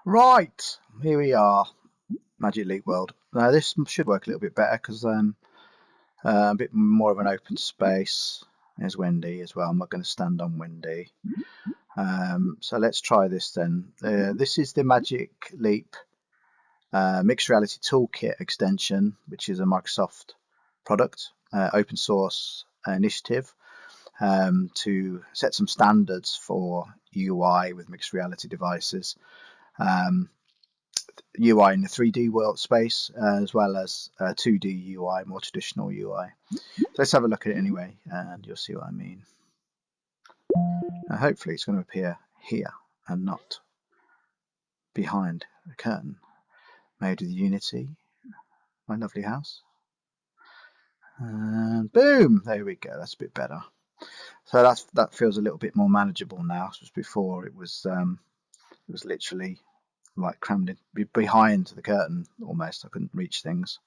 Right, here we are, Magic Leap World. Now this should work a little bit better because a bit more of an open space. There's Wendy as well. I'm not going to stand on Wendy. So let's try this then. This is the Magic Leap Mixed Reality Toolkit extension, which is a Microsoft product, open source initiative to set some standards for UI with mixed reality devices. UI in the 3D world space, as well as 2D UI, more traditional UI. So let's have a look at it anyway, and you'll see what I mean. Now, hopefully it's going to appear here and not behind the curtain. Made with Unity, my lovely house. And boom, there we go. That's a bit better. So that feels a little bit more manageable now. Just before it was literally like crammed in behind the curtain almost. I couldn't reach things.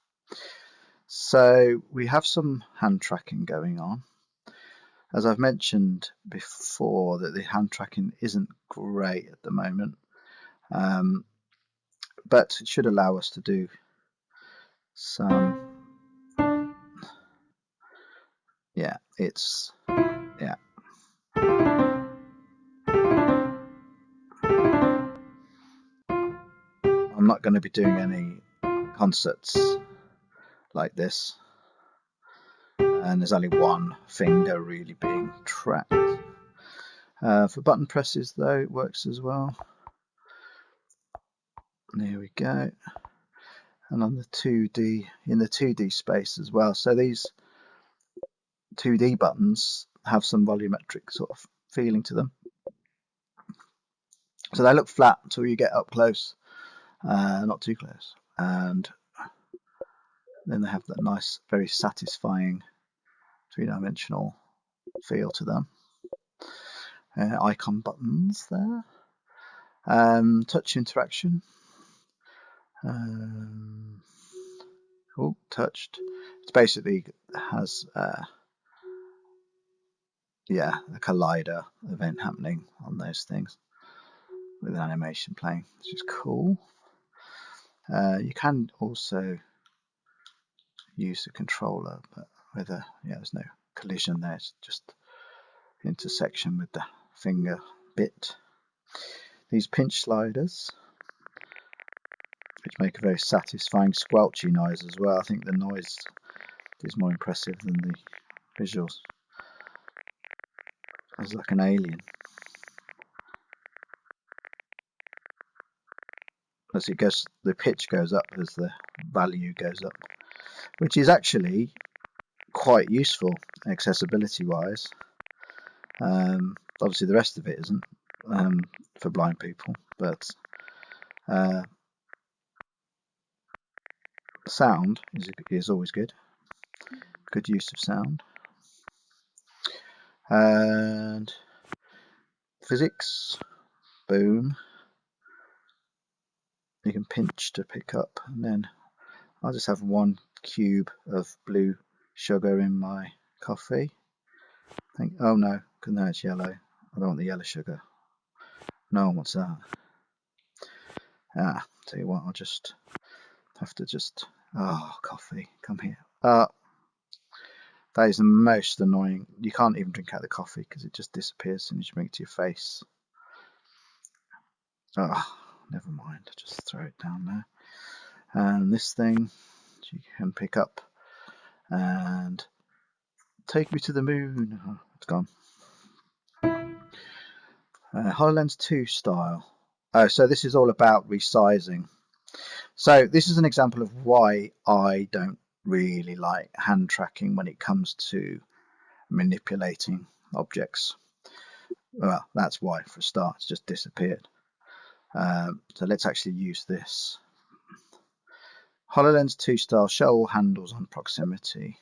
So we have some hand tracking going on. As I've mentioned before, that the hand tracking isn't great at the moment, but it should allow us to do some. Yeah, it's yeah. I'm not going to be doing any concerts like this, and there's only one finger really being tracked. For button presses though, it works as well. There we go. And on the 2D, in the 2D space as well. So these 2D buttons have some volumetric sort of feeling to them. So they look flat until you get up close, not too close. And then they have that nice, very satisfying three-dimensional feel to them. Icon buttons there. Touch interaction. Oh, touched. It basically has a collider event happening on those things with an animation playing, which is cool. You can also use the controller, but there's no collision there. It's just intersection with the finger bit. These pinch sliders, which make a very satisfying squelchy noise as well. I think the noise is more impressive than the visuals. It's like an alien. As it goes, the pitch goes up as the value goes up, which is actually quite useful accessibility wise. Obviously the rest of it isn't for blind people, but sound is always good. Good use of sound. And physics, boom. You can pinch to pick up, and then I'll just have 1 cube of blue sugar in my coffee. Oh no, because now it's yellow. I don't want the yellow sugar. No one wants that. Tell you what, I'll just have to coffee, come here. That is the most annoying. You can't even drink out the coffee because it just disappears as soon as you bring it to your face. Never mind, just throw it down there. And this thing you can pick up and take me to the moon. Oh, it's gone. HoloLens 2 style. So this is all about resizing. So this is an example of why I don't really like hand tracking when it comes to manipulating objects. Well, that's why for a start it's just disappeared. So let's actually use this. HoloLens 2 style, show all handles on proximity.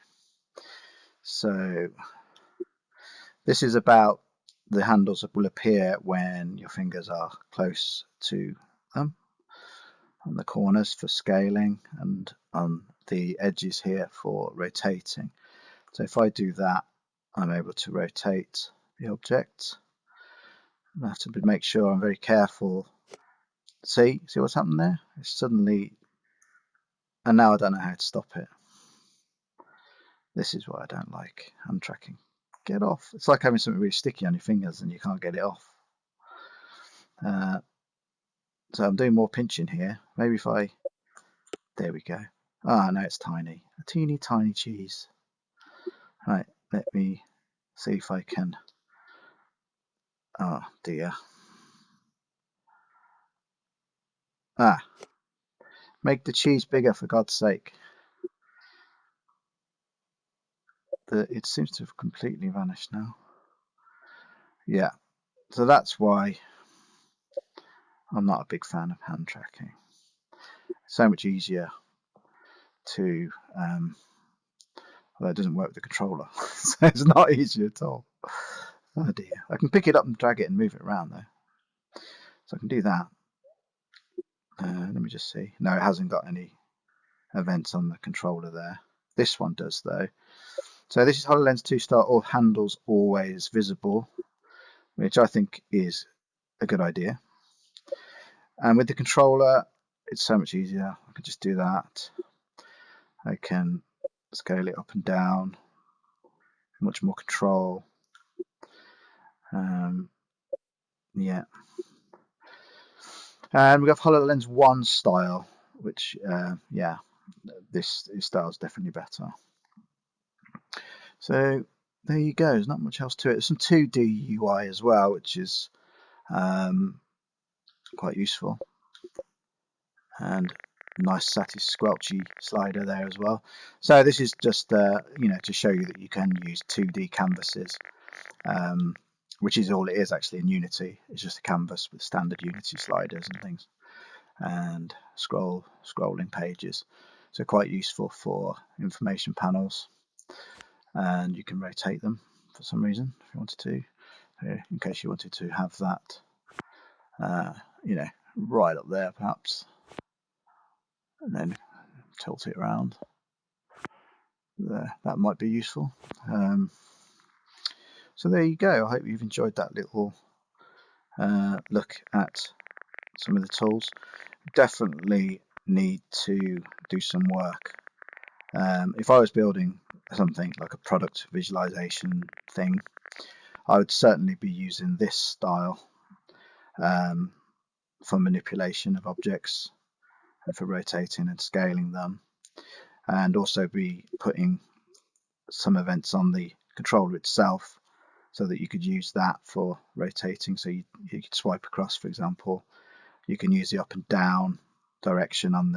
So this is about the handles that will appear when your fingers are close to them, on the corners for scaling, and on the edges here for rotating. So if I do that, I'm able to rotate the object. I have to make sure I'm very careful. See what's happened there? It's suddenly, and now I don't know how to stop it. This is what I don't like, hand tracking. Get off. It's like having something really sticky on your fingers and you can't get it off. So I'm doing more pinching here. Maybe if I, there we go. Ah, no, it's tiny. A teeny tiny cheese. Right, let me see if I can. Oh dear. Ah, make the cheese bigger for God's sake. It seems to have completely vanished now. Yeah, so that's why I'm not a big fan of hand tracking. It's so much easier to, well, it doesn't work with the controller, so it's not easy at all. Oh dear. I can pick it up and drag it and move it around though. So I can do that. Let me just see. No, it hasn't got any events on the controller there. This one does though. So this is HoloLens 2 Start All Handles Always Visible, which I think is a good idea. And with the controller, it's so much easier. I can just do that. I can scale it up and down. Much more control. Yeah. And we have HoloLens 1 style, which, yeah, this style is definitely better. So there you go. There's not much else to it. There's some 2D UI as well, which is quite useful. And nice squelchy slider there as well. So this is just you know, to show you that you can use 2D canvases, which is all it is actually in Unity. It's just a canvas with standard Unity sliders and things, and scrolling pages. So quite useful for information panels, and you can rotate them for some reason if you wanted to, in case you wanted to have that, you know, right up there perhaps, and then tilt it around. There, that might be useful. So there you go. I hope you've enjoyed that little look at some of the tools. Definitely need to do some work. If I was building something like a product visualization thing, I would certainly be using this style for manipulation of objects and for rotating and scaling them, and also be putting some events on the controller itself so that you could use that for rotating. So you could swipe across, for example. You can use the up and down direction on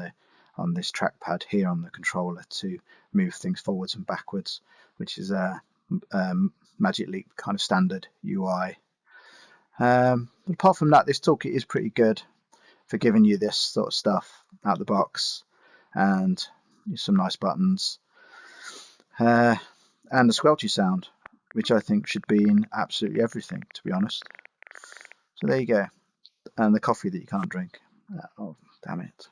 this trackpad here on the controller to move things forwards and backwards, which is a Magic Leap kind of standard UI. But apart from that, this toolkit is pretty good for giving you this sort of stuff out the box, and some nice buttons, and the squelchy sound, which I think should be in absolutely everything, to be honest. So there you go. And the coffee that you can't drink. Oh, damn it.